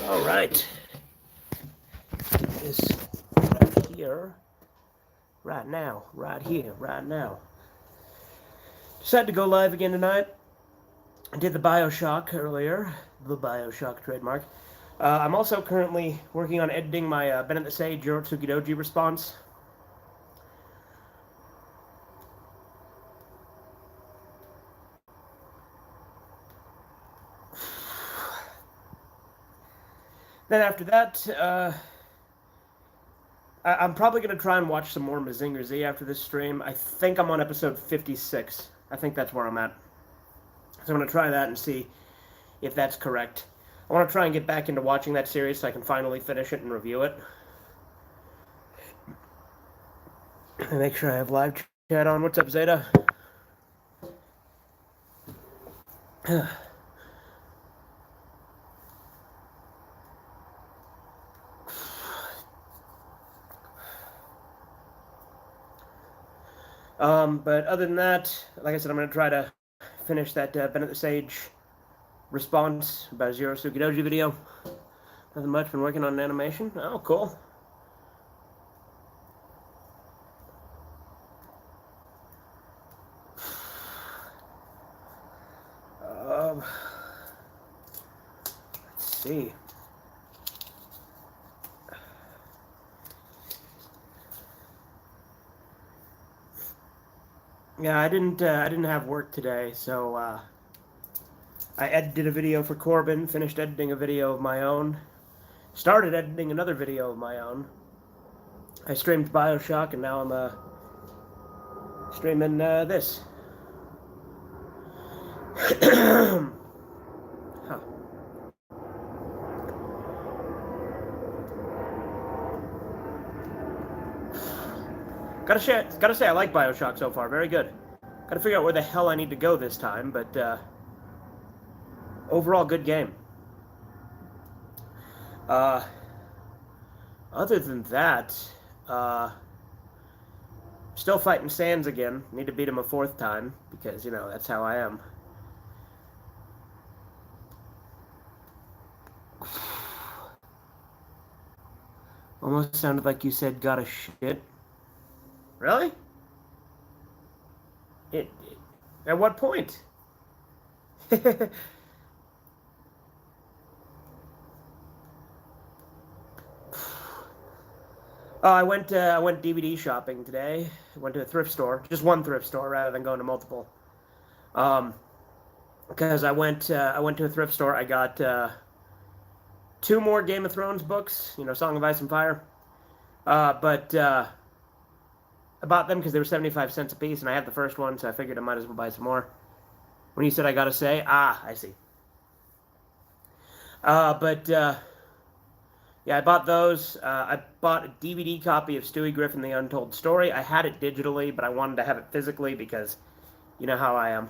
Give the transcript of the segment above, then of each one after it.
All right. This right here, right now, right here, right now. Decided to go live again tonight. I did the Bioshock earlier, the Bioshock trademark. I'm also currently working on editing my Ben at the Sage Yorotsuki Doji response. Then after that, I'm probably going to try and watch some more Mazinger Z after this stream. I think I'm on episode 56. I think that's where I'm at. So I'm going to try that and see if that's correct. I want to try and get back into watching that series so I can finally finish it and review it. And make sure I have live chat on. What's up, Zeta? But other than that, like I said, I'm going to try to finish that Ben at the Sage response about a Zero Sukidoji video. Nothing much, been working on an animation. Oh, cool. Let's see. Yeah, I didn't have work today, so I edited a video for Corbin, finished editing a video of my own, started editing another video of my own. I streamed Bioshock, and now I'm streaming this. Huh. Gotta say, I like Bioshock so far. Very good. Gotta figure out where the hell I need to go this time, but overall, good game. Other than that, still fighting Sans again. Need to beat him a fourth time, because, you know, that's how I am. Almost sounded like you said got a shit. Really? At what point? Oh, I went DVD shopping today. I went to a thrift store, just one thrift store rather than going to multiple. Because I went to a thrift store. I got 2 more Game of Thrones books. You know, Song of Ice and Fire. But I bought them because they were 75 cents a piece, and I had the first one, so I figured I might as well buy some more. When you said I gotta say, I see. Yeah, I bought those. I bought a DVD copy of Stewie Griffin: The Untold Story. I had it digitally, but I wanted to have it physically because you know how I am.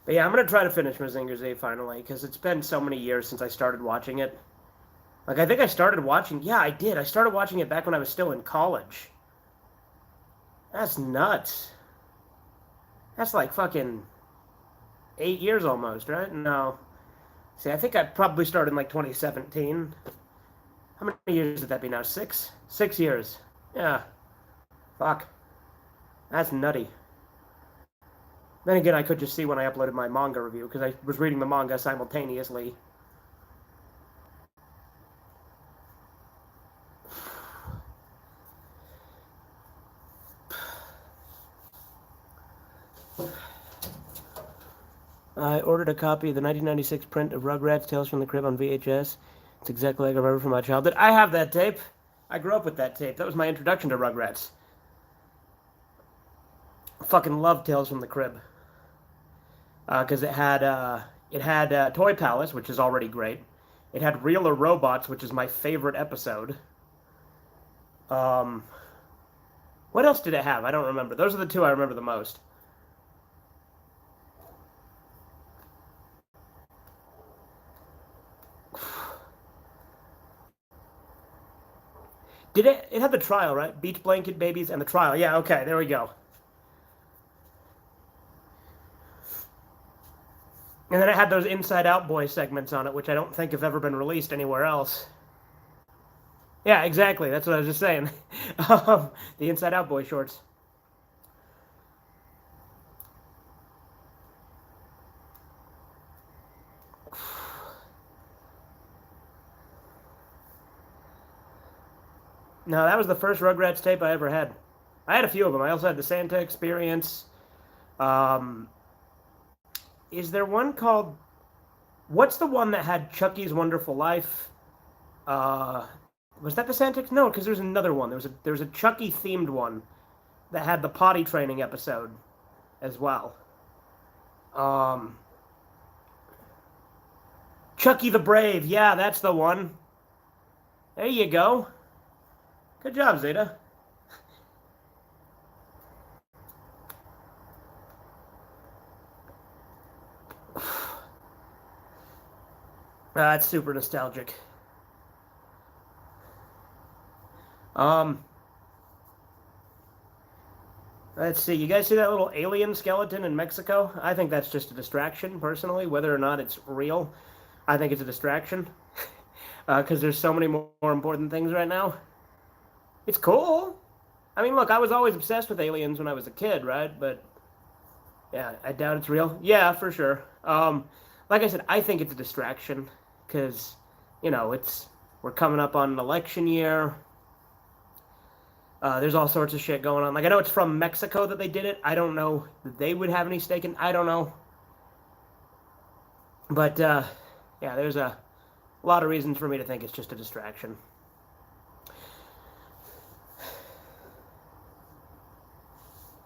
But yeah, I'm gonna try to finish Mazinger Z finally because it's been so many years since I started watching it. Like I think I started watching. Yeah, I did. I started watching it back when I was still in college. That's nuts. That's like fucking 8 years almost, right? No. See, I think I probably started in like 2017. How many years would that be now? 6? 6 years. Yeah. Fuck. That's nutty. Then again, I could just see when I uploaded my manga review, because I was reading the manga simultaneously. I ordered a copy of the 1996 print of Rugrats Tales from the Crib on VHS. It's exactly like I remember from my childhood. I have that tape. I grew up with that tape. That was my introduction to Rugrats. I fucking loved Tales from the Crib. Because it had Toy Palace, which is already great. It had Real or Robots, which is my favorite episode. Um, what else did it have? I don't remember. Those are the two I remember the most. Did it? It had the trial, right? Beach Blanket Babies and the trial. Yeah, okay, there we go. And then it had those Inside Out Boy segments on it, which I don't think have ever been released anywhere else. Yeah, exactly. That's what I was just saying. The Inside Out Boy shorts. No, that was the first Rugrats tape I ever had. I had a few of them. I also had the Santa Experience. Um, is there one called? What's the one that had Chucky's Wonderful Life? Uh, was that the Santa? No, because there's another one. There was a Chucky themed one that had the potty training episode as well. Um, Chucky the Brave. Yeah, that's the one. There you go. Good job, Zeta. That's super nostalgic. Um, let's see. You guys see that little alien skeleton in Mexico? I think that's just a distraction, personally. Whether or not it's real, I think it's a distraction. Because there's so many more important things right now. It's cool. I mean, look, I was always obsessed with aliens when I was a kid, right? But yeah, I doubt it's real. Yeah, for sure. Like I said, I think it's a distraction because, we're coming up on an election year. There's all sorts of shit going on. Like, I know it's from Mexico that they did it. I don't know that they would have any stake in. I don't know. But yeah, there's a lot of reasons for me to think it's just a distraction.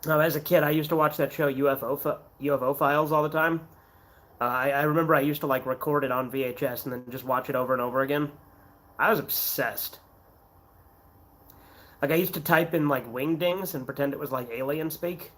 As a kid, I used to watch that show UFO Files all the time. I remember I used to like record it on VHS and then just watch it over and over again. I was obsessed. Like I used to type in like wingdings and pretend it was like alien speak.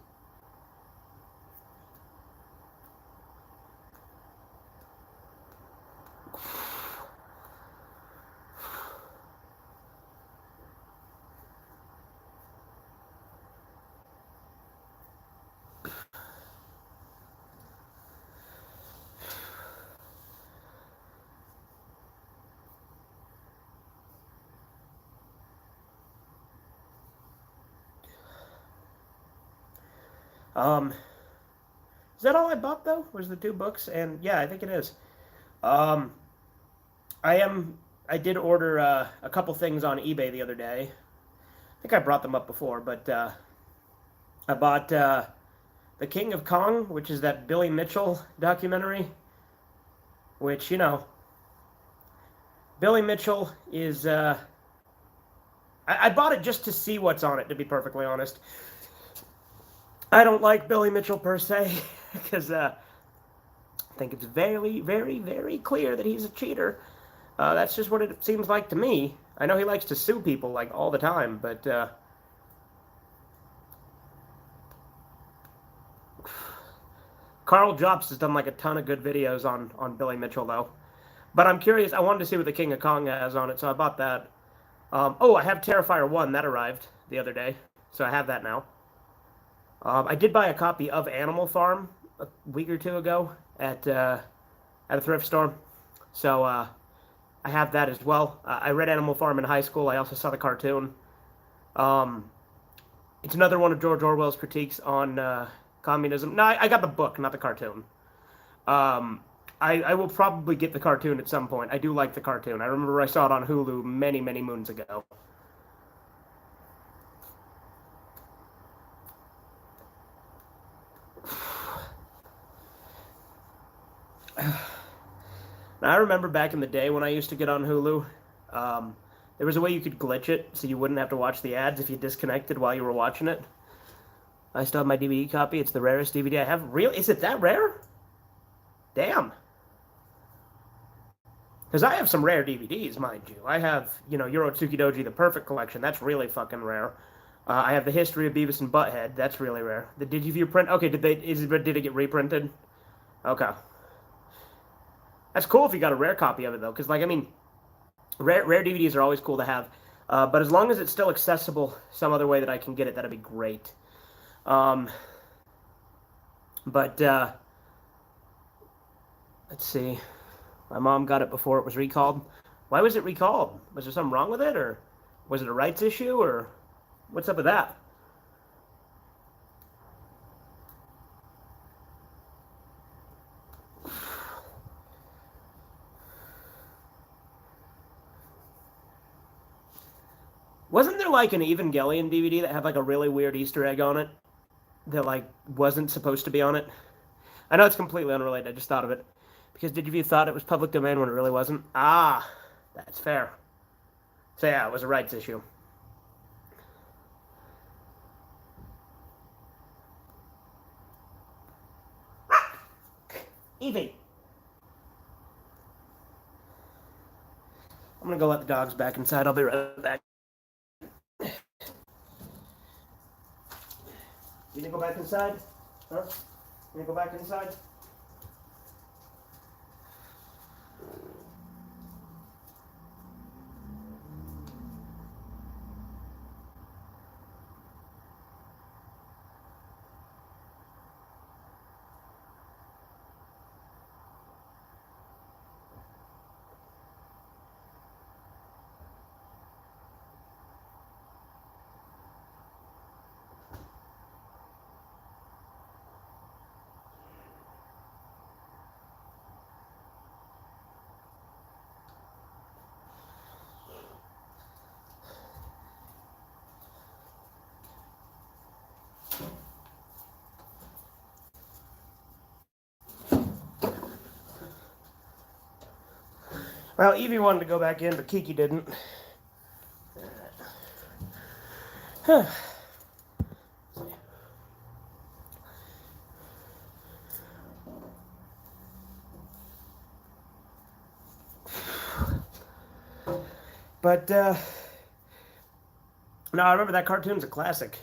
Um, is that all I bought though? Was the two books? And yeah, I think it is. Um, I am. I did order a couple things on eBay the other day. I think I brought them up before, but I bought The King of Kong, which is that Billy Mitchell documentary. Which Billy Mitchell is. I bought it just to see what's on it. To be perfectly honest, I don't like Billy Mitchell per se because I think it's very, very, very clear that he's a cheater. That's just what it seems like to me. I know he likes to sue people like all the time, but Carl Jobs has done like a ton of good videos on Billy Mitchell though. But I'm curious. I wanted to see what the King of Kong has on it, so I bought that. Oh, I have Terrifier 1. That arrived the other day, so I have that now. I did buy a copy of Animal Farm a week or two ago at a thrift store, so I have that as well. I read Animal Farm in high school. I also saw the cartoon. Um, it's another one of George Orwell's critiques on communism. No, I got the book, not the cartoon. Um, I will probably get the cartoon at some point. I do like the cartoon. I remember I saw it on Hulu many, many moons ago. Now, I remember back in the day when I used to get on Hulu, there was a way you could glitch it so you wouldn't have to watch the ads if you disconnected while you were watching it. I still have my DVD copy. It's the rarest DVD I have. Real? Is it that rare? Damn. Because I have some rare DVDs, mind you. I have, Euro Tsukidoji, the Perfect Collection. That's really fucking rare. I have the History of Beavis and Butthead. That's really rare. The Digiview print. Okay, did it get reprinted? Okay. That's cool if you got a rare copy of it though, because rare DVDs are always cool to have. But as long as it's still accessible some other way that I can get it, that'd be great. But let's see. My mom got it before it was recalled. Why was it recalled? Was there something wrong with it, or was it a rights issue, or what's up with that? Wasn't there like an Evangelion DVD that had like a really weird Easter egg on it that like wasn't supposed to be on it? I know it's completely unrelated. I just thought of it because Digiview thought it was public domain when it really wasn't. Ah, that's fair. So yeah, it was a rights issue. Evie. I'm gonna go let the dogs back inside. I'll be right back. You gonna go back inside? Huh? You gonna go back inside? Well, Evie wanted to go back in, but Kiki didn't. But, no, I remember that cartoon's a classic.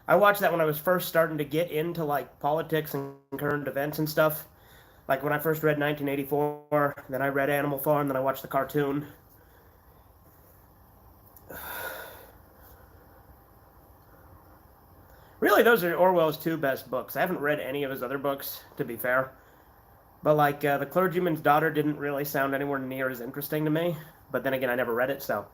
I watched that when I was first starting to get into, like, politics and current events and stuff. Like, when I first read 1984, then I read Animal Farm, then I watched the cartoon. Really, those are Orwell's two best books. I haven't read any of his other books, to be fair. But, like, The Clergyman's Daughter didn't really sound anywhere near as interesting to me. But then again, I never read it, so...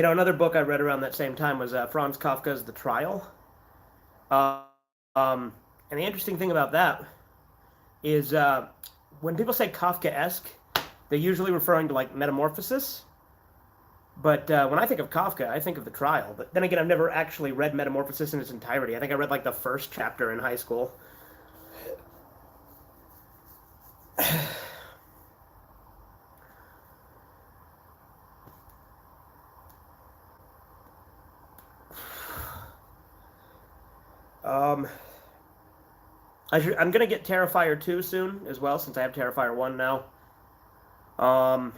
Another book I read around that same time was Franz Kafka's The Trial. And the interesting thing about that is when people say Kafkaesque, they're usually referring to, like, Metamorphosis. But when I think of Kafka, I think of The Trial. But then again, I've never actually read Metamorphosis in its entirety. I think I read, like, the first chapter in high school. I'm going to get Terrifier 2 soon as well, since I have Terrifier 1 now. I'll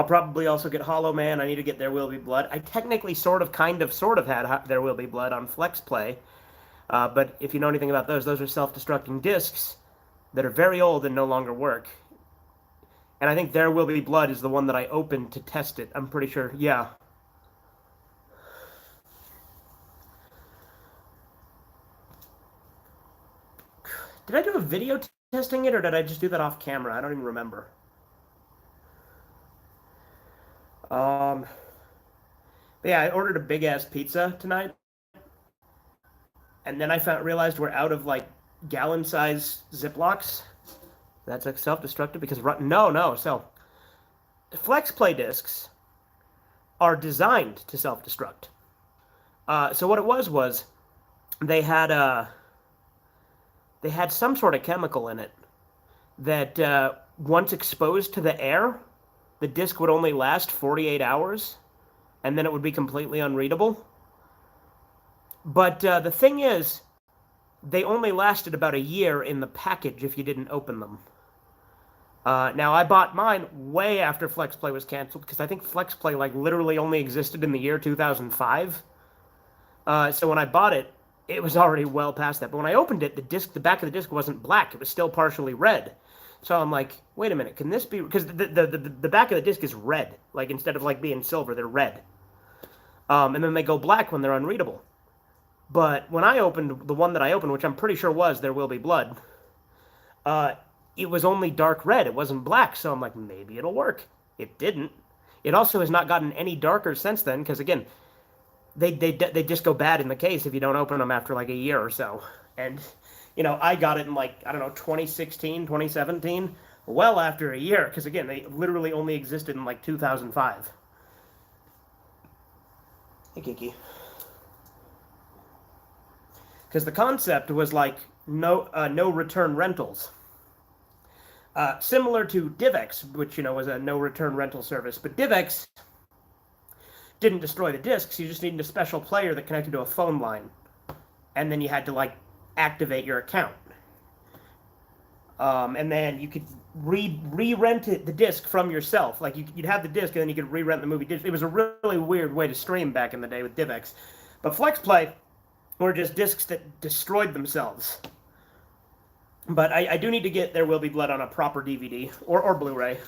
probably also get Hollow Man. I need to get There Will Be Blood. I technically sort of had There Will Be Blood on Flex Play. But if you know anything about those are self-destructing discs that are very old and no longer work. And I think There Will Be Blood is the one that I opened to test it. I'm pretty sure. Yeah. Did I do a video testing it, or did I just do that off camera? I don't even remember. But yeah, I ordered a big-ass pizza tonight. And then I realized we're out of, like, gallon-size Ziplocs. That's like self-destructive because... No. So, Flex play discs are designed to self-destruct. So what it was they had they had some sort of chemical in it that once exposed to the air, the disc would only last 48 hours, and then it would be completely unreadable. But the thing is, they only lasted about a year in the package if you didn't open them. Now, I bought mine way after FlexPlay was canceled, because I think FlexPlay, like, literally only existed in the year 2005. So when I bought it, it was already well past that. But when I opened it, the back of the disc wasn't black. It was still partially red. So I'm like, wait a minute, can this be... Because the back of the disc is red. Like, instead of, like, being silver, they're red. And then they go black when they're unreadable. But when I opened, the one that I opened, which I'm pretty sure was There Will Be Blood, it was only dark red. It wasn't black. So I'm like, maybe it'll work. It didn't. It also has not gotten any darker since then, because, again, they just go bad in the case if you don't open them after, like, a year or so. And, you know, I got it in, like, I don't know, 2016, 2017, well after a year, because, again, they literally only existed in, like, 2005. Hey, Kiki. Because the concept was, like, no return rentals. Similar to DivX, which, you know, was a no return rental service. But DivX didn't destroy the discs. You just needed a special player that connected to a phone line. And then you had to, like, activate your account. And then you could re-rent the disc from yourself. Like, you'd have the disc, and then you could re-rent the movie disc. It was a really weird way to stream back in the day with DivX. But FlexPlay were just discs that destroyed themselves. But I do need to get There Will Be Blood on a proper DVD or Blu-ray.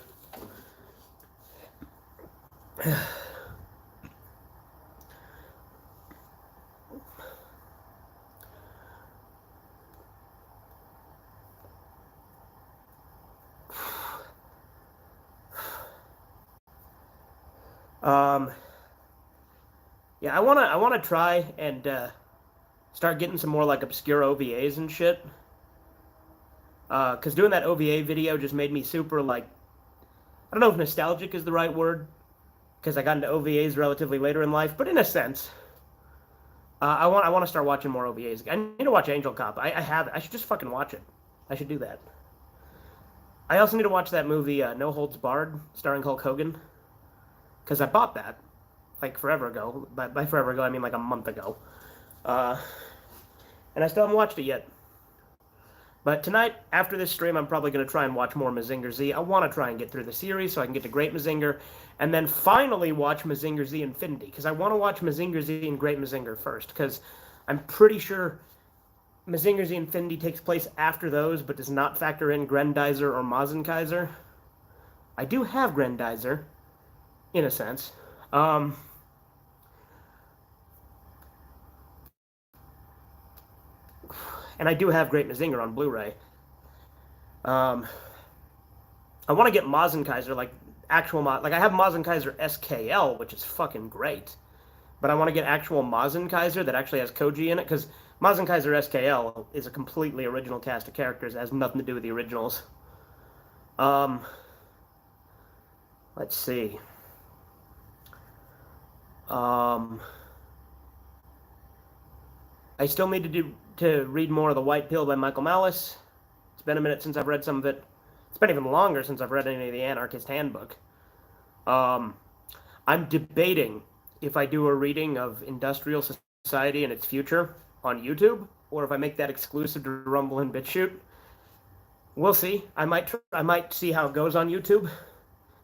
Yeah, I wanna try and start getting some more, like, obscure OVAs and shit. Because doing that OVA video just made me super, like, I don't know if nostalgic is the right word, because I got into OVAs relatively later in life, but in a sense, I want to start watching more OVAs. I need to watch Angel Cop. I have it. I should just fucking watch it. I should do that. I also need to watch that movie, No Holds Barred, starring Hulk Hogan, because I bought that, like, forever ago. By forever ago, I mean, like, a month ago. And I still haven't watched it yet. But tonight, after this stream, I'm probably going to try and watch more Mazinger Z. I want to try and get through the series so I can get to Great Mazinger, and then finally watch Mazinger Z Infinity, because I want to watch Mazinger Z and Great Mazinger first, because I'm pretty sure Mazinger Z Infinity takes place after those, but does not factor in Grendizer or Mazenkaiser. I do have Grendizer, in a sense. And I do have Great Mazinger on Blu-ray. I want to get Mazenkaiser, like, actual like, I have Mazenkaiser SKL, which is fucking great. But I want to get actual Mazenkaiser that actually has Koji in it, because Mazenkaiser SKL is a completely original cast of characters. It has nothing to do with the originals. Let's see. I still need to read more of The White Pill by Michael Malice. It's been a minute since I've read some of it. It's been even longer since I've read any of the Anarchist Handbook. I'm debating if I do a reading of Industrial Society and its Future on YouTube, or if I make that exclusive to Rumble and BitChute. We'll see. I might see how it goes on YouTube.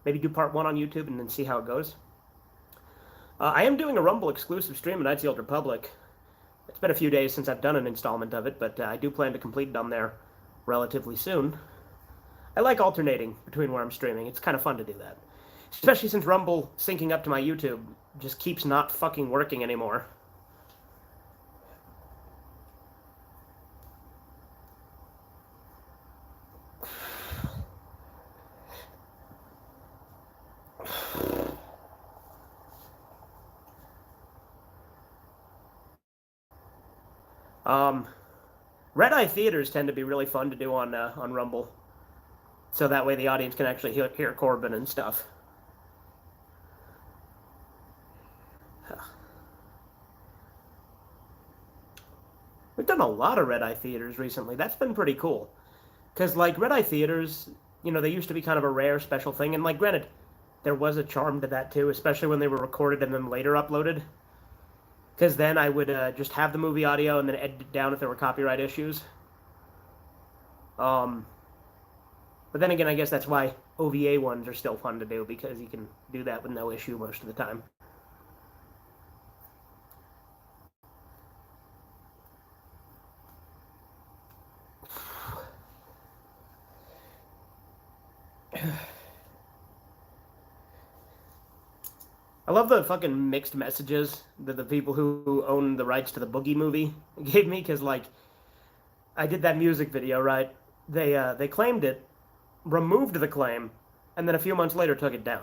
Maybe do part 1 on YouTube and then see how it goes. I am doing a Rumble exclusive stream at Knights of the Old Republic. It's been a few days since I've done an installment of it, but I do plan to complete it on there relatively soon. I like alternating between where I'm streaming. It's kind of fun to do that. Especially since Rumble syncing up to my YouTube just keeps not fucking working anymore. Redeye theaters tend to be really fun to do on Rumble, so that way the audience can actually hear Corbin and stuff. We've done a lot of Redeye theaters recently. That's been pretty cool. Because, like, Redeye theaters, they used to be kind of a rare special thing. And, like, granted, there was a charm to that, too, especially when they were recorded and then later uploaded. Because then I would just have the movie audio and then edit it down if there were copyright issues. But then again, I guess that's why OVA ones are still fun to do, because you can do that with no issue most of the time. I love the fucking mixed messages that the people who own the rights to the Boogie movie gave me, because, like, I did that music video, right? They claimed it, removed the claim, and then a few months later took it down.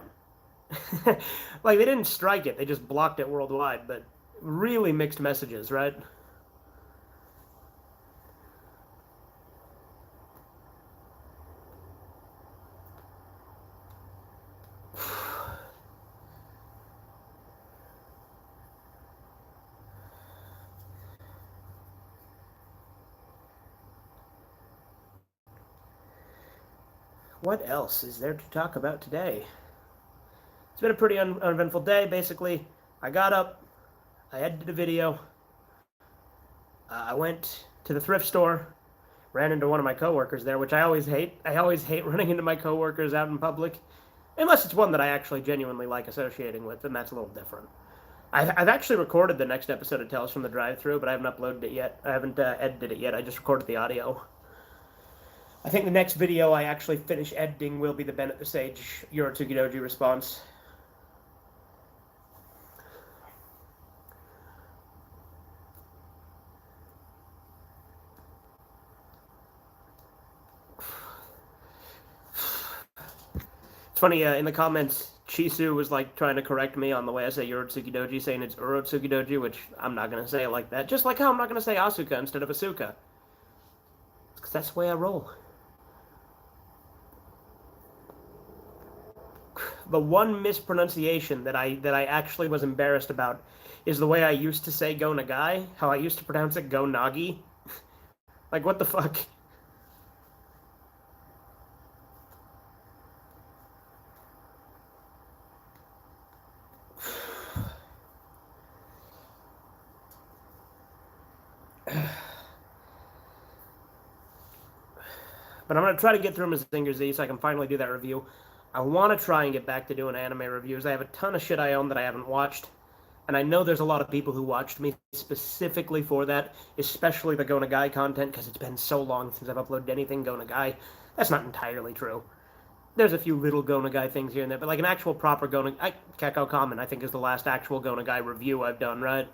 Like, they didn't strike it, they just blocked it worldwide, but really mixed messages, right? What else is there to talk about today? It's been a pretty uneventful day, basically. I got up, I edited a video, I went to the thrift store, ran into one of my coworkers there, which I always hate. I always hate running into my coworkers out in public, unless it's one that I actually genuinely like associating with, and that's a little different. I've actually recorded the next episode of Tales from the Drive-Thru, but I haven't uploaded it yet. I haven't edited it yet. I just recorded the audio. I think the next video I actually finish editing will be the Bennett the Sage Yorotsuki Doji response. It's funny, in the comments, Chisu was like trying to correct me on the way I say Yorotsuki Doji, saying it's Urotsuki Doji, which I'm not going to say it like that. Just like how I'm not going to say Asuka instead of Asuka. Because that's the way I roll. The one mispronunciation that I actually was embarrassed about is the way I used to say Go Nagai, how I used to pronounce it Go Nagi. Like, what the fuck? But I'm going to try to get through Mazinger Z so I can finally do that review. I want to try and get back to doing anime reviews. I have a ton of shit I own that I haven't watched. And I know there's a lot of people who watched me specifically for that, especially the Go Nagai content, because it's been so long since I've uploaded anything Go Nagai. That's not entirely true. There's a few little Go Nagai things here and there, but like an actual proper Go Nagai... Kekko Kamen, I think, is the last actual Go Nagai review I've done, right?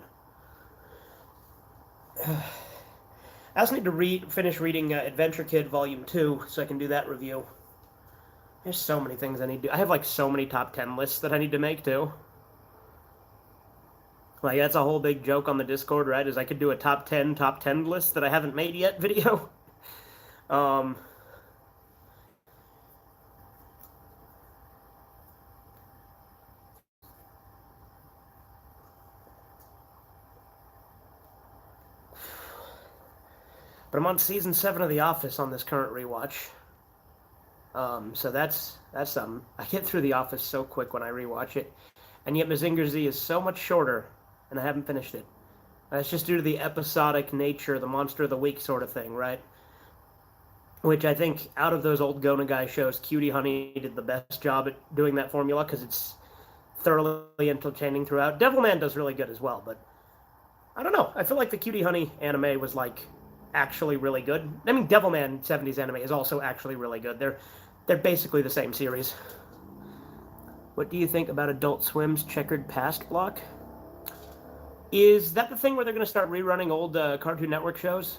I also need to finish reading Adventure Kid Volume 2 so I can do that review. There's so many things I need to do. I have like so many top 10 lists that I need to make too. Like, that's a whole big joke on the Discord, right? Is I could do a top 10 list that I haven't made yet video. But I'm on season 7 of The Office on this current rewatch. So that's something. I get through The Office so quick when I rewatch it. And yet Mazinger Z is so much shorter, and I haven't finished it. That's just due to the episodic nature, the monster of the week sort of thing, right? Which I think, out of those old Go Nagai shows, Cutie Honey did the best job at doing that formula, because it's thoroughly entertaining throughout. Devilman does really good as well, but I don't know. I feel like the Cutie Honey anime was, like, actually really good. I mean, Devilman 70s anime is also actually really good. They're basically the same series. What do you think about Adult Swim's Checkered Past block? Is that the thing where they're going to start rerunning old Cartoon Network shows?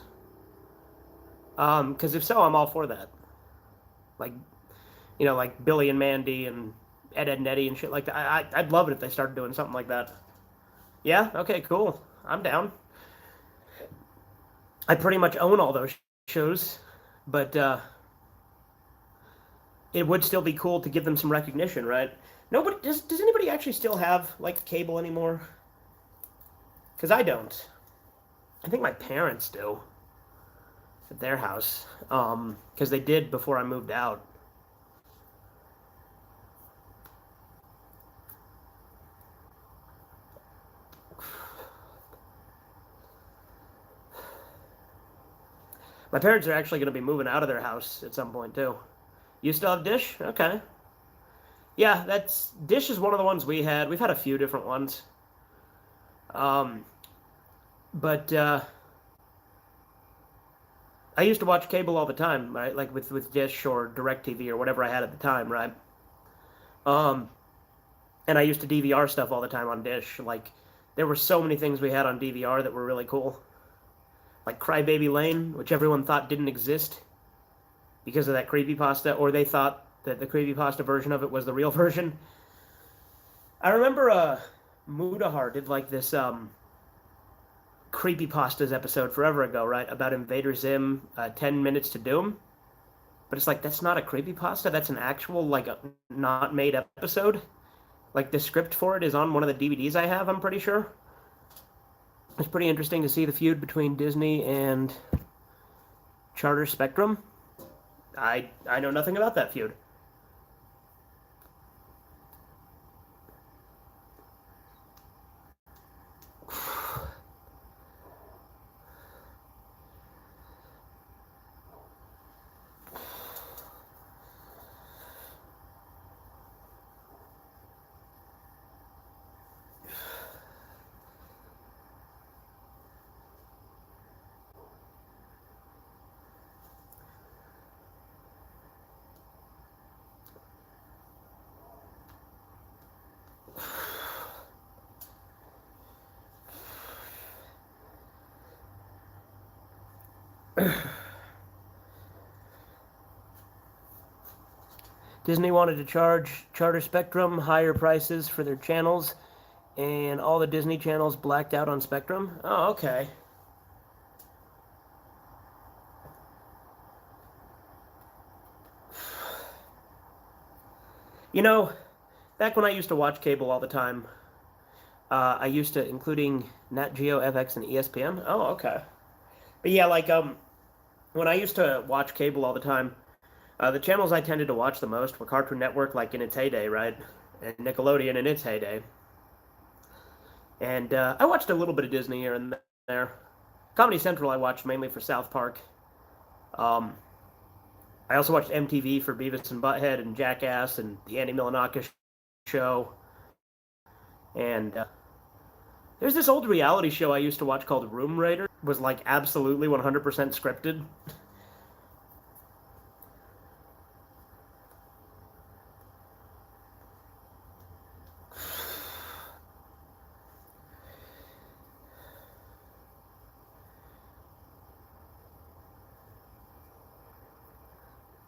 Because if so, I'm all for that. Like, like Billy and Mandy and Ed, Ed and Eddie and shit like that. I'd love it if they started doing something like that. Yeah? Okay, cool. I'm down. I pretty much own all those shows, but it would still be cool to give them some recognition, right? Nobody does anybody actually still have like cable anymore? Because I don't. I think my parents do at their house, because they did before I moved out. My parents are actually going to be moving out of their house at some point too. You still have Dish? Okay. Yeah, that's Dish is one of the ones we had. We've had a few different ones. Um, but I used to watch cable all the time, right? Like with Dish or DirecTV or whatever I had at the time, right? Um, and I used to DVR stuff all the time on Dish. Like there were so many things we had on DVR that were really cool. Like Crybaby Lane, which everyone thought didn't exist because of that creepypasta, or they thought that the creepypasta version of it was the real version. I remember Mudahar did like this creepypastas episode forever ago, right? About Invader Zim, 10 Minutes to Doom. But it's like, that's not a creepypasta. That's an actual, like, a not made episode. Like, the script for it is on one of the DVDs I have, I'm pretty sure. It's pretty interesting to see the feud between Disney and Charter Spectrum. I know nothing about that feud. Disney wanted to charge Charter Spectrum higher prices for their channels, and all the Disney channels blacked out on Spectrum. Oh, okay. You know, back when I used to watch cable all the time, I used to, including Nat Geo, FX, and ESPN. Oh, okay. But yeah, like when I used to watch cable all the time, the channels I tended to watch the most were Cartoon Network, like in its heyday, right, and Nickelodeon in its heyday. And I watched a little bit of Disney here and there. Comedy Central I watched mainly for South Park. Um, I also watched MTV for Beavis and Butthead and Jackass and the Andy Milonakis show. And there's this old reality show I used to watch called Room Raiders. It was like absolutely 100% scripted.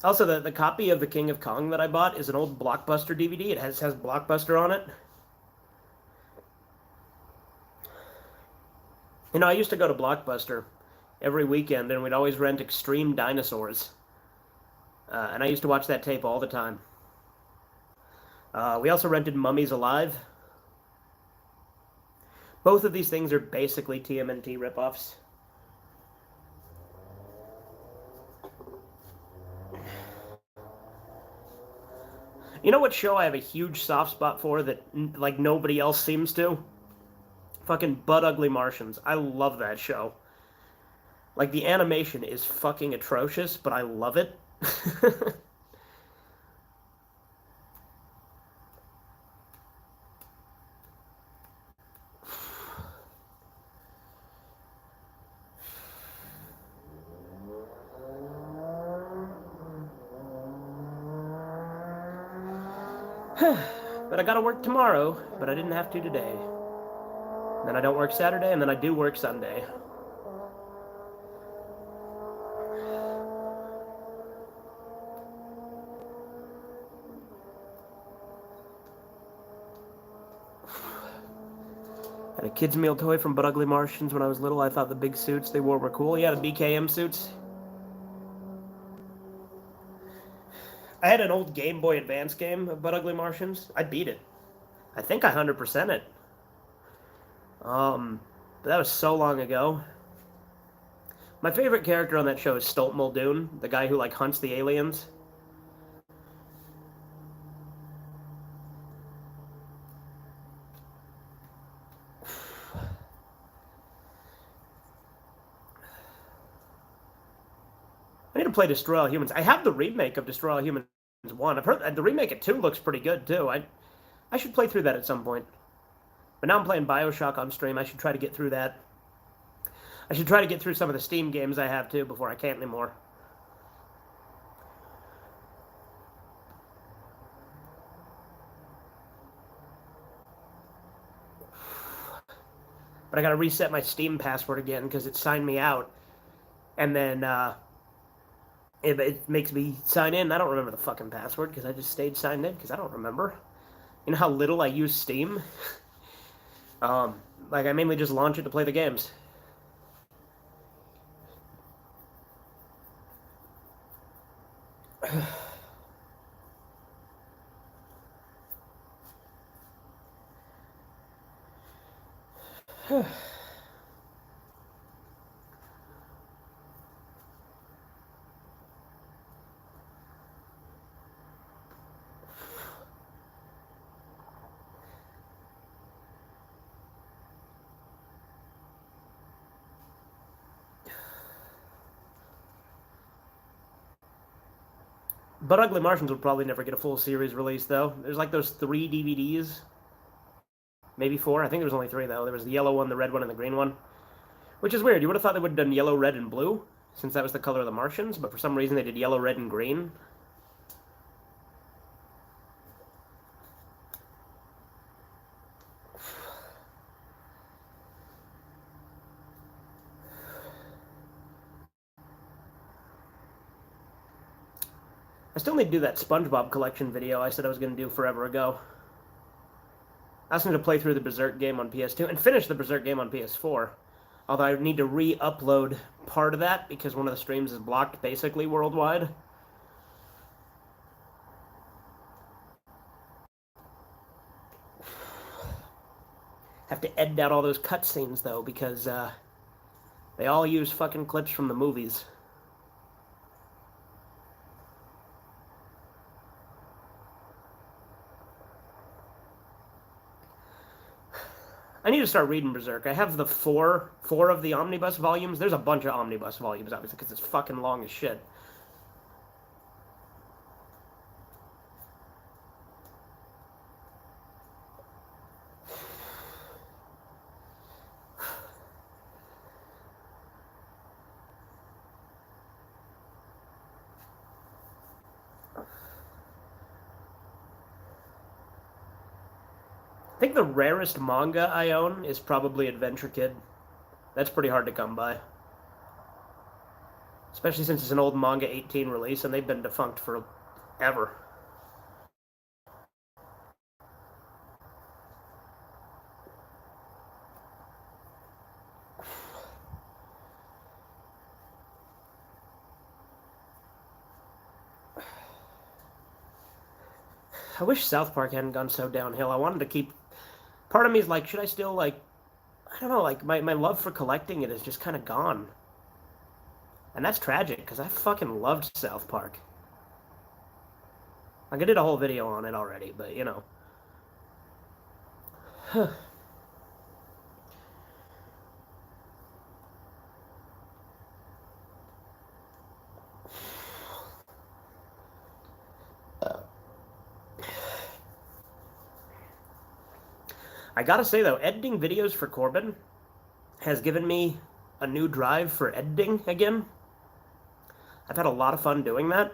Also, the copy of The King of Kong that I bought is an old Blockbuster DVD. It has Blockbuster on it. You know, I used to go to Blockbuster every weekend, and we'd always rent Extreme Dinosaurs. And I used to watch that tape all the time. We also rented Mummies Alive. Both of these things are basically TMNT ripoffs. You know what show I have a huge soft spot for that like nobody else seems to? Fucking Butt Ugly Martians. I love that show. Like the animation is fucking atrocious, but I love it. But I gotta work tomorrow, but I didn't have to today. Then I don't work Saturday, and then I do work Sunday. Had a kids' meal toy from But Ugly Martians when I was little. I thought the big suits they wore were cool. Yeah, the BKM suits. I had an old Game Boy Advance game of But Ugly Martians. I beat it. I think I 100% it. But that was so long ago. My favorite character on that show is Stolt Muldoon, the guy who like hunts the aliens. I need to play Destroy All Humans. I have the remake of Destroy All Humans 1. I've heard the remake of 2 looks pretty good too. I should play through that at some point. But now I'm playing BioShock on stream. I should try to get through that. I should try to get through some of the Steam games I have too before I can't anymore. But I gotta reset my Steam password again because it signed me out. And then it makes me sign in. I don't remember the fucking password because I just stayed signed in because I don't remember. You know how little I use Steam? Like, I mainly just launch it to play the games. But Ugly Martians will probably never get a full series release, though. There's like those 3 DVDs. Maybe 4. I think there was only 3, though. There was the yellow one, the red one, and the green one. Which is weird. You would have thought they would have done yellow, red, and blue, since that was the color of the Martians. But for some reason, they did yellow, red, and green. I still need to do that SpongeBob collection video I said I was going to do forever ago. I also need to play through the Berserk game on PS2 and finish the Berserk game on PS4. Although I need to re-upload part of that because one of the streams is blocked basically worldwide. Have to edit out all those cutscenes though because they all use fucking clips from the movies. I need to start reading Berserk. I have the four of the omnibus volumes. There's a bunch of omnibus volumes, obviously, because it's fucking long as shit. I think the rarest manga I own is probably Adventure Kid. That's pretty hard to come by. Especially since it's an old Manga 18 release and they've been defunct forever. I wish South Park hadn't gone so downhill. I wanted to keep... Part of me is like, should I still, like... I don't know, like, my love for collecting it is just kind of gone. And that's tragic, because I fucking loved South Park. Like, I did a whole video on it already, but, you know. I gotta say, though, editing videos for Corbin has given me a new drive for editing again. I've had a lot of fun doing that.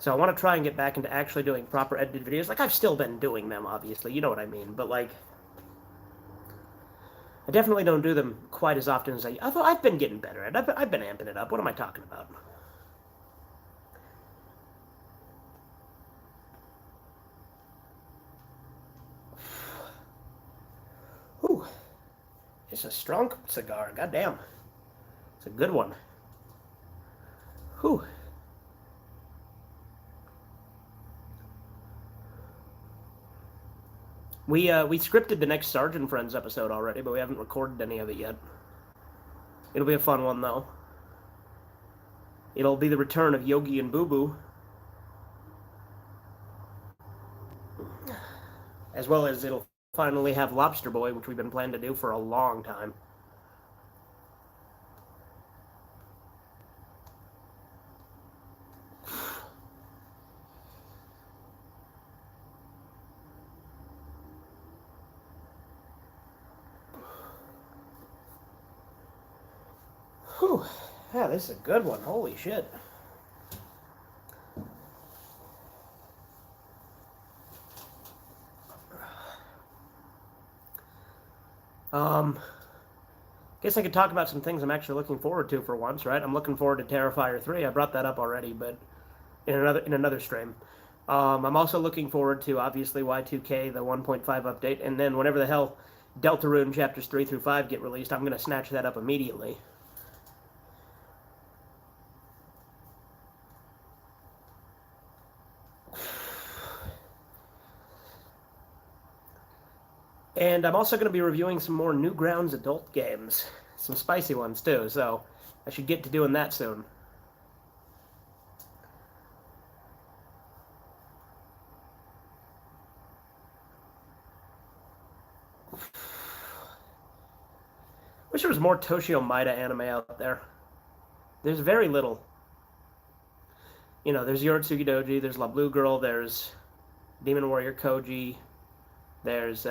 So I want to try and get back into actually doing proper edited videos. Like, I've still been doing them, obviously. You know what I mean. But, like, I definitely don't do them quite as often as I... Although I've been getting better at it. I've been amping it up. What am I talking about? Whew. It's a strong cigar. Goddamn. It's a good one. Whew. We scripted the next Sergeant Friends episode already, but we haven't recorded any of it yet. It'll be a fun one, though. It'll be the return of Yogi and Boo Boo, as well as it'll finally have Lobster Boy, which we've been planning to do for a long time. Whew. Yeah, this is a good one. Holy shit. Guess I could talk about some things I'm actually looking forward to for once, right? I'm looking forward to Terrifier 3. I brought that up already, but in another stream. I'm also looking forward to, obviously, Y2K, the 1.5 update, and then whenever the hell Deltarune chapters 3 through 5 get released, I'm going to snatch that up immediately. And I'm also going to be reviewing some more Newgrounds adult games. Some spicy ones, too, so I should get to doing that soon. Wish there was more Toshio Maeda anime out there. There's very little. You know, there's Yoritsuki Doji, there's La Blue Girl, there's Demon Warrior Koji, there's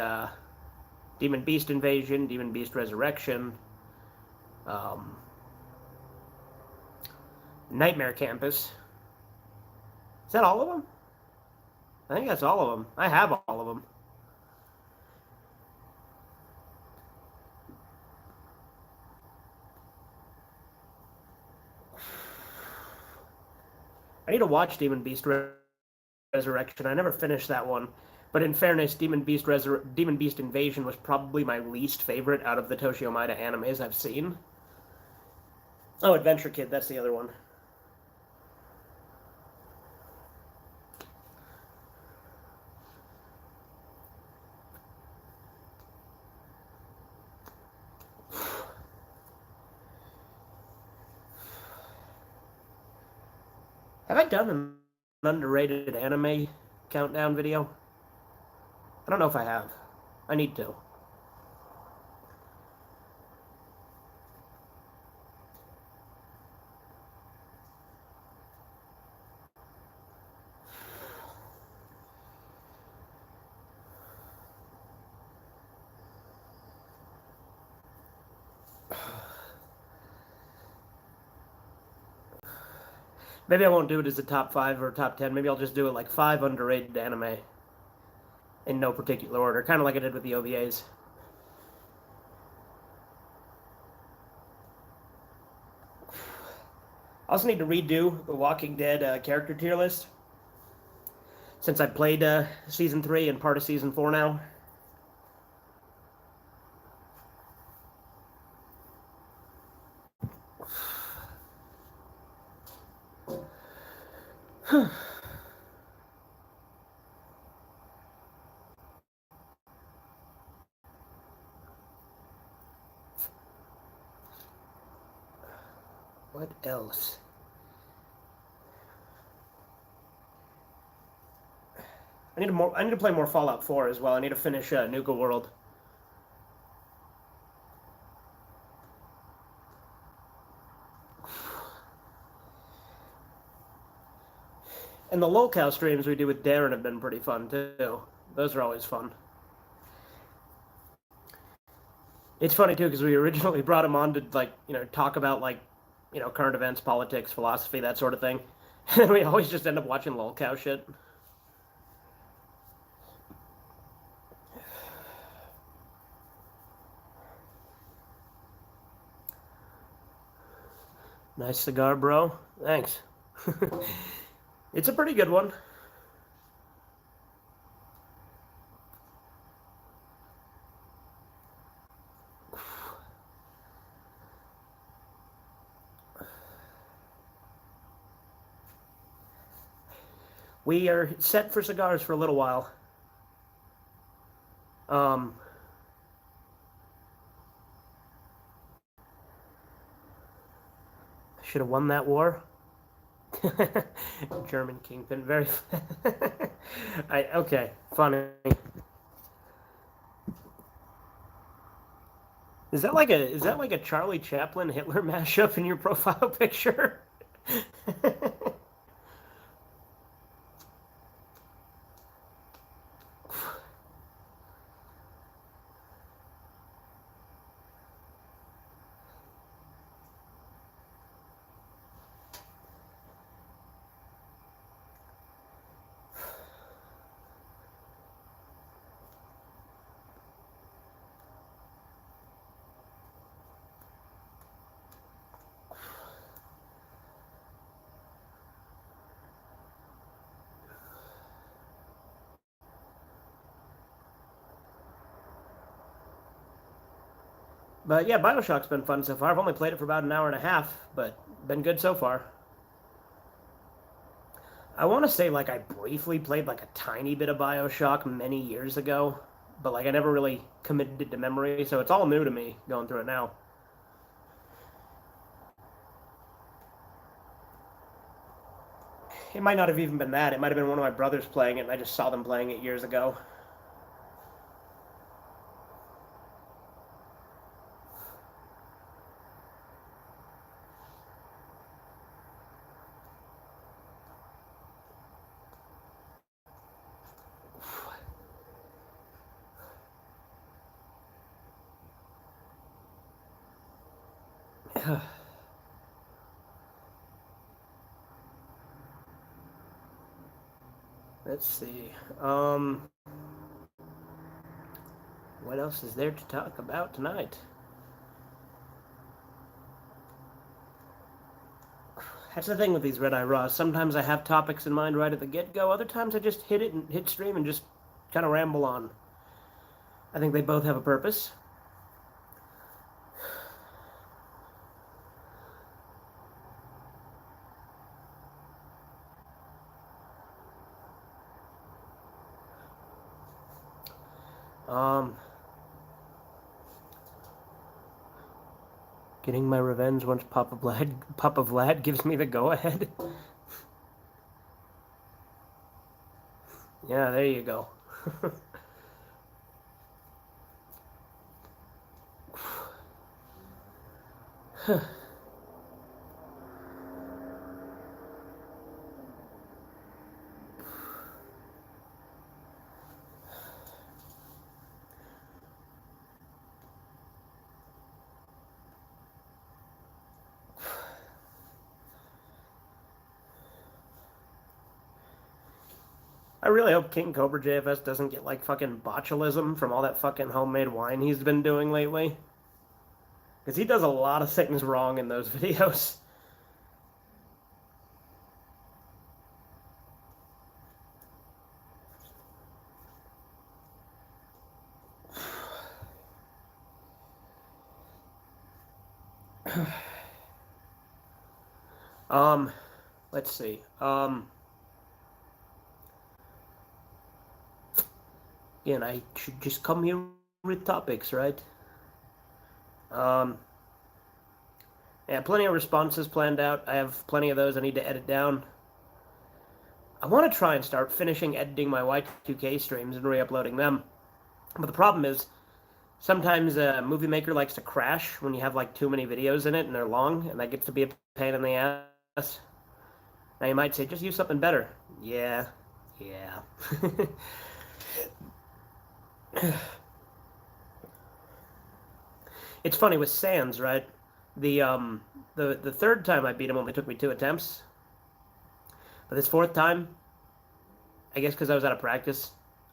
Demon Beast Invasion, Demon Beast Resurrection, Nightmare Campus. Is that all of them? I think that's all of them. I have all of them. I need to watch Demon Beast Resurrection. I never finished that one. But in fairness, Demon Beast Invasion was probably my least favorite out of the Toshio Maeda animes I've seen. Oh, Adventure Kid, that's the other one. Have I done an underrated anime countdown video? I don't know if I have. I need to. Maybe I won't do it as a top 5 or top 10. Maybe I'll just do it like 5 underrated anime in no particular order, kind of like I did with the OVAs. I also need to redo the Walking Dead character tier list, since I played Season 3 and part of Season 4 now. What else? I need to play more Fallout 4 as well. I need to finish Nuka World. And the lolcow streams we do with Darren have been pretty fun too. Those are always fun. It's funny too because we originally brought him on to talk about current events, politics, philosophy, that sort of thing. And we always just end up watching lolcow shit. Nice cigar, bro. Thanks. It's a pretty good one. We are set for cigars for a little while. Should have won that war. German kingpin, very. Okay, funny. Is that like a Charlie Chaplin Hitler mashup in your profile picture? But yeah, Bioshock's been fun so far. I've only played it for about an hour and a half, but been good so far. I want to say like I briefly played like a tiny bit of Bioshock many years ago, but like I never really committed it to memory, so it's all new to me going through it now. It might not have even been that. It might have been one of my brothers playing it, and I just saw them playing it years ago. Let's see. What else is there to talk about tonight? That's the thing with these Redeye Raws. Sometimes I have topics in mind right at the get-go. Other times I just hit it and hit stream and just kind of ramble on. I think they both have a purpose. Um, Getting my revenge once Papa Vlad gives me the go-ahead. Yeah, there you go. I really hope King Cobra JFS doesn't get like fucking botulism from all that fucking homemade wine he's been doing lately. Because he does a lot of things wrong in those videos. um, let's see. Again, I should just come here with topics, right? Um, yeah, plenty of responses planned out. I have plenty of those I need to edit down. I want to try and start finishing editing my Y2K streams and re-uploading them. But the problem is, sometimes Movie Maker likes to crash when you have like too many videos in it and they're long, and that gets to be a pain in the ass. Now you might say, just use something better. Yeah. It's funny with Sans, right? The third time I beat him only took me 2 attempts. But this fourth time, I guess because I was out of practice,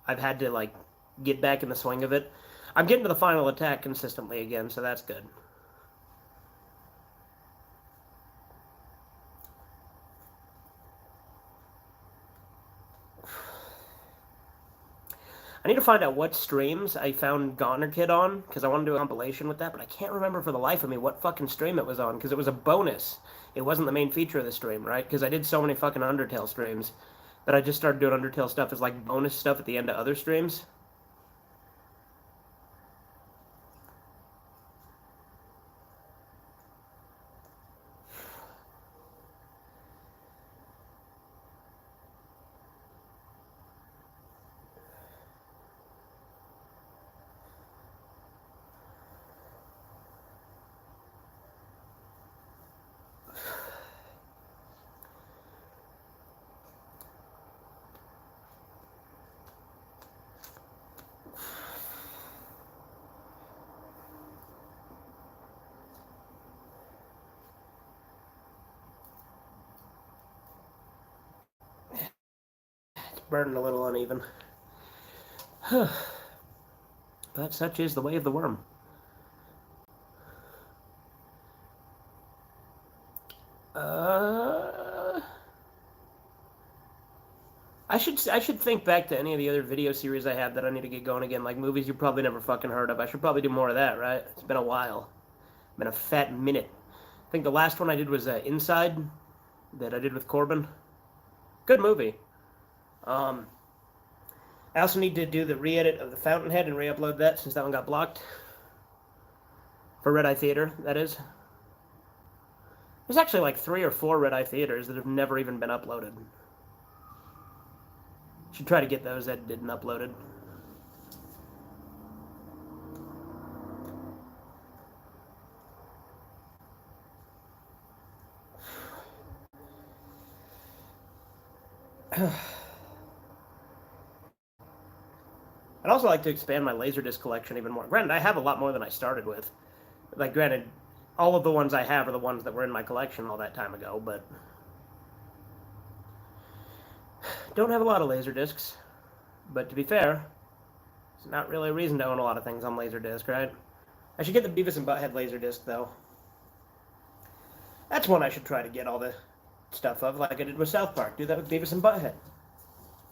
I've had to like get back in the swing of it. I'm getting to the final attack consistently again, so that's good. I need to find out what streams I found Goner Kid on, because I want to do a compilation with that, but I can't remember for the life of me what fucking stream it was on, because it was a bonus. It wasn't the main feature of the stream, right? Because I did so many fucking Undertale streams that I just started doing Undertale stuff as like bonus stuff at the end of other streams. burning a little uneven. But such is the way of the worm. I should think back to any of the other video series I have that I need to get going again, like movies you probably never fucking heard of. I should probably do more of that, right? It's been a while. Been a fat minute. I think the last one I did was Inside, that I did with Corbin. Good movie. I also need to do the re-edit of The Fountainhead and re-upload that since that one got blocked. For Redeye Theater, that is. There's actually like 3 or 4 Redeye Theaters that have never even been uploaded. Should try to get those edited and uploaded. I'd also like to expand my Laserdisc collection even more. Granted, I have a lot more than I started with. Like, granted, all of the ones I have are the ones that were in my collection all that time ago, but... Don't have a lot of Laserdiscs. But to be fair, it's not really a reason to own a lot of things on Laserdisc, right? I should get the Beavis and Butthead Laserdisc, though. That's one I should try to get all the stuff of, like I did with South Park. Do that with Beavis and Butthead.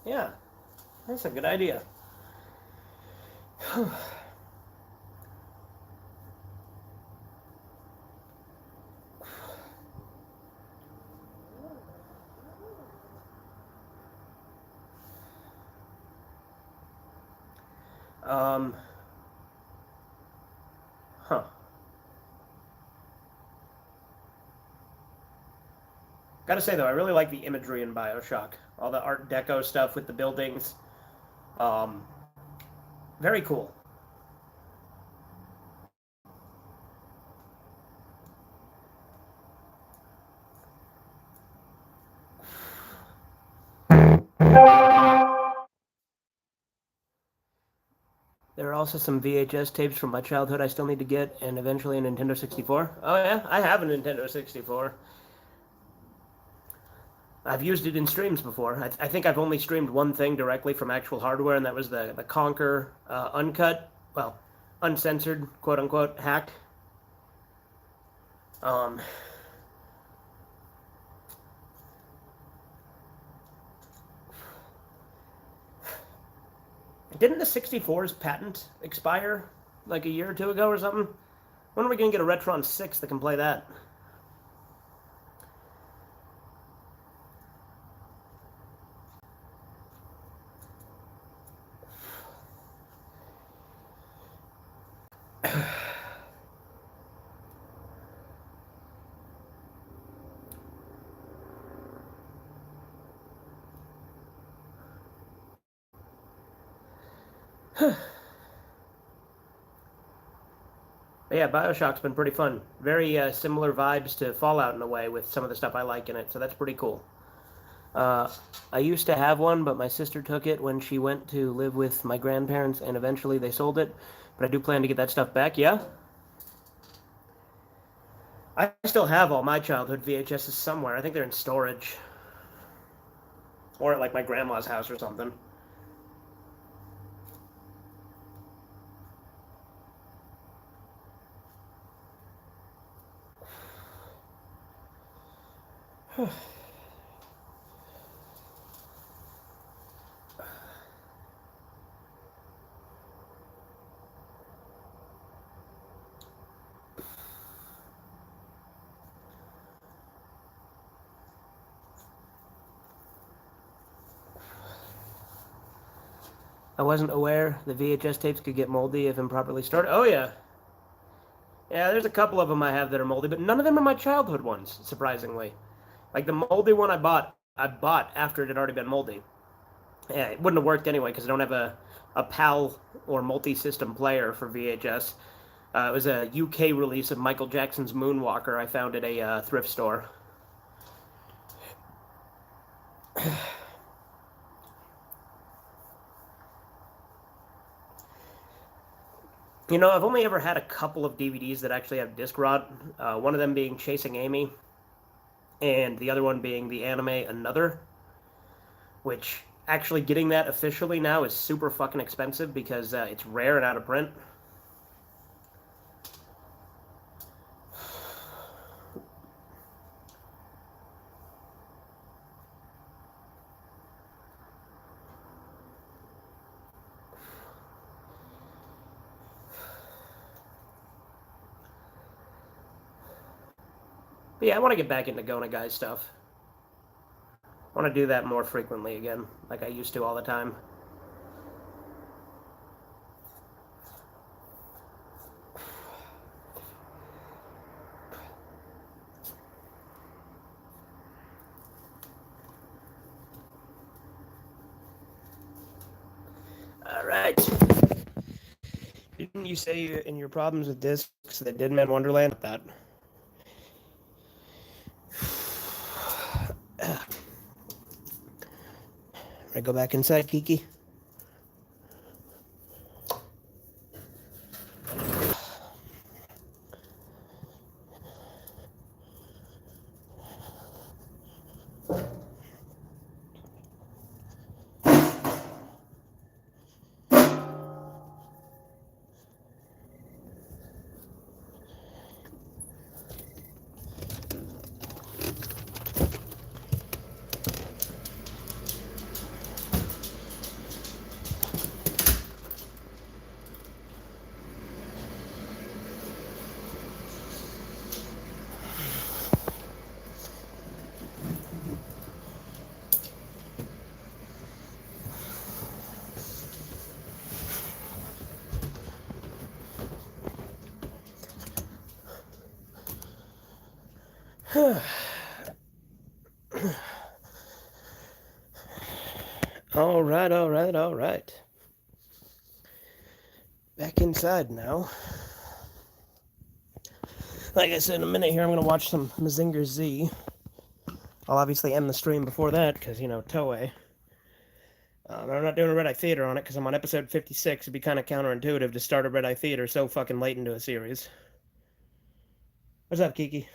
Yeah, that's a good idea. Gotta say, though, I really like the imagery in BioShock. All the Art Deco stuff with the buildings. Very cool. There are also some VHS tapes from my childhood I still need to get, and eventually a Nintendo 64. Oh yeah, I have a Nintendo 64. I've used it in streams before. I think I've only streamed one thing directly from actual hardware, and that was the Conker uncut, well, uncensored, quote-unquote, hack. Didn't the 64's patent expire like a year or 2 ago or something? When are we going to get a Retron 6 that can play that? But yeah, BioShock's been pretty fun. Very similar vibes to Fallout in a way with some of the stuff I like in it, so that's pretty cool. I used to have one, but my sister took it when she went to live with my grandparents, and eventually they sold it. But I do plan to get that stuff back, yeah? I still have all my childhood VHSs somewhere. I think they're in storage. Or at, like, my grandma's house or something. I wasn't aware the VHS tapes could get moldy if improperly stored. Oh, yeah. Yeah, there's a couple of them I have that are moldy, but none of them are my childhood ones, surprisingly. Like, the moldy one I bought after it had already been moldy. Yeah, it wouldn't have worked anyway, because I don't have a PAL or multi-system player for VHS. It was a UK release of Michael Jackson's Moonwalker I found at a thrift store. You know, I've only ever had a couple of DVDs that actually have disc rot. One of them being Chasing Amy, and the other one being the anime Another, which actually getting that officially now is super fucking expensive because it's rare and out of print. But yeah, I want to get back into Gona Guy stuff. I want to do that more frequently again, like I used to all the time. All right. Didn't you say in your problems with discs that Dead Man Wonderland? That. I go back inside, Kiki. All right, all right, all right. Back inside now. Like I said, in a minute here, I'm going to watch some Mazinger Z. I'll obviously end the stream before that, because, you know, Toei. I'm not doing a Redeye Theater on it, because I'm on episode 56. It'd be kind of counterintuitive to start a Redeye Theater so fucking late into a series. What's up, Kiki?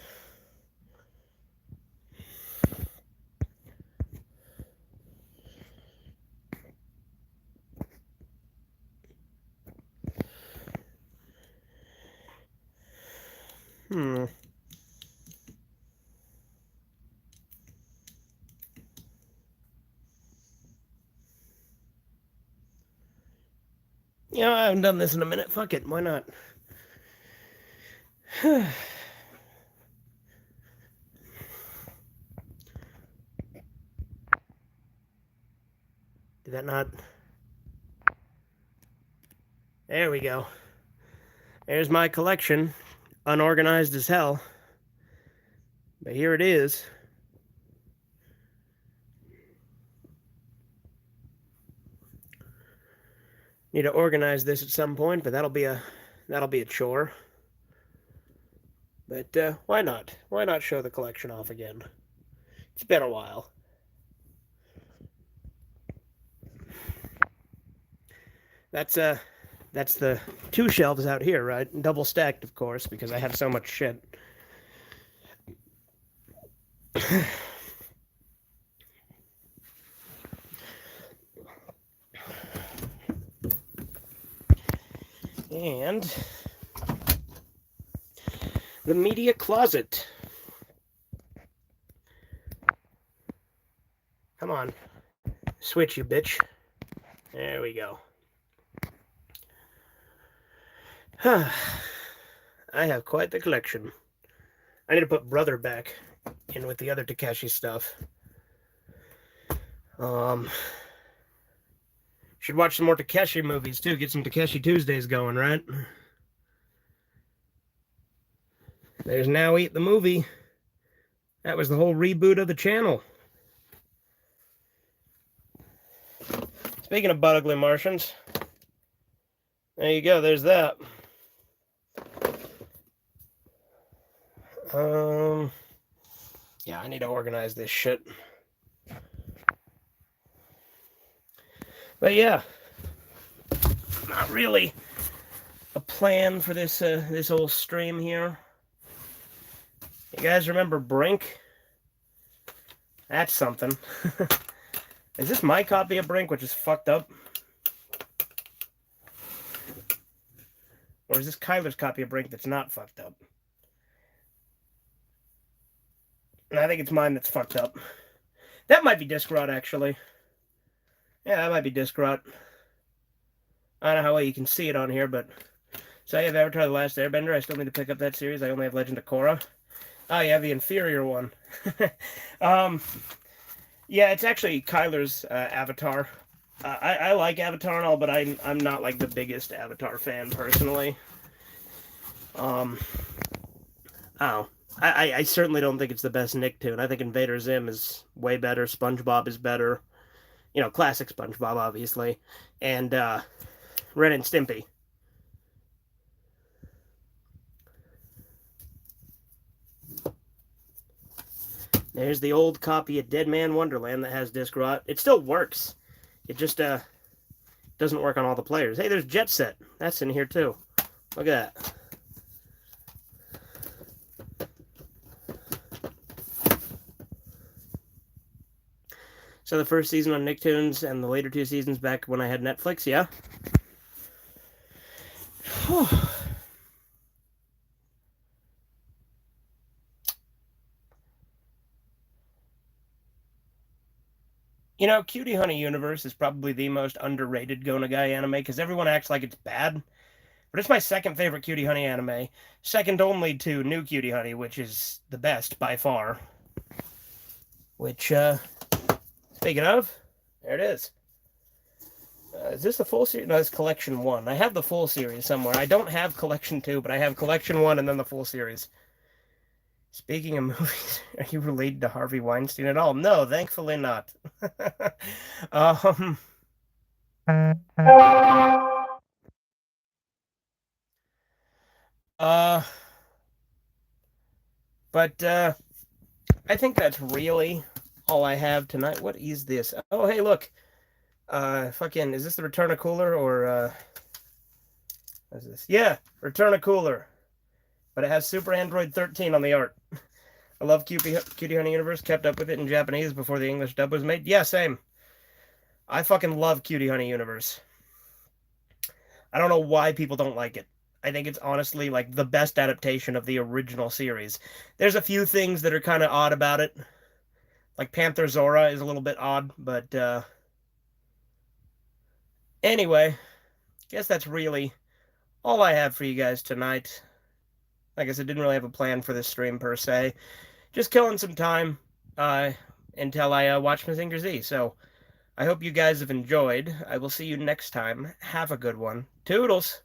Yeah, I haven't done this in a minute. Fuck it, why not? Did that not? There we go. There's my collection. Unorganized as hell. But here it is. Need to organize this at some point, but that'll be a chore. But why not? Why not show the collection off again? It's been a while. That's the two shelves out here, right? Double stacked, of course, because I have so much shit. And the media closet. Come on. Switch, you bitch. There we go. I have quite the collection. I need to put Brother back in with the other Takeshi stuff. Should watch some more Takeshi movies, too. Get some Takeshi Tuesdays going, right? There's Now Eat the Movie. That was the whole reboot of the channel. Speaking of butt ugly Martians, there you go, there's that. Yeah, I need to organize this shit. But yeah, not really a plan for this this whole stream here. You guys remember Brink? That's something. Is this my copy of Brink, which is fucked up? Or is this Kyler's copy of Brink that's not fucked up? And I think it's mine that's fucked up. That might be Disc Rot, actually. Yeah, that might be Disc Rot. I don't know how well you can see it on here, but... So I have Avatar The Last Airbender. I still need to pick up that series. I only have Legend of Korra. Oh, you have the inferior one. Yeah, it's actually Kyler's Avatar. I like Avatar and all, but I'm not like the biggest Avatar fan personally. I certainly don't think it's the best Nicktoon. I think Invader Zim is way better. SpongeBob is better. You know, classic SpongeBob, obviously. And Ren and Stimpy. There's the old copy of Dead Man Wonderland that has Disc Rot. It still works. It just doesn't work on all the players. Hey, there's Jet Set. That's in here too. Look at that. So the first season on Nicktoons and the later 2 seasons back when I had Netflix, yeah? Whew. You know, Cutie Honey Universe is probably the most underrated Go Nagai anime because everyone acts like it's bad. But it's my second favorite Cutie Honey anime. Second only to New Cutie Honey, which is the best by far. Which, speaking of, there it is. Is this the full series? No, it's Collection 1. I have the full series somewhere. I don't have Collection 2, but I have Collection 1 and then the full series. Speaking of movies, are you related to Harvey Weinstein at all? No, thankfully not. But I think that's really all I have tonight. What is this? Oh, hey, look. Fucking, is this the Return of Cooler or what is this? Yeah, Return of Cooler. But it has Super Android 13 on the art. I love Cutie Honey Universe. Kept up with it in Japanese before the English dub was made. Yeah, same. I fucking love Cutie Honey Universe. I don't know why people don't like it. I think it's honestly like the best adaptation of the original series. There's a few things that are kind of odd about it. Like Panther Zora is a little bit odd, but anyway, guess that's really all I have for you guys tonight. Like I said, didn't really have a plan for this stream per se. Just killing some time until I watch Mazinger Z. So I hope you guys have enjoyed. I will see you next time. Have a good one. Toodles!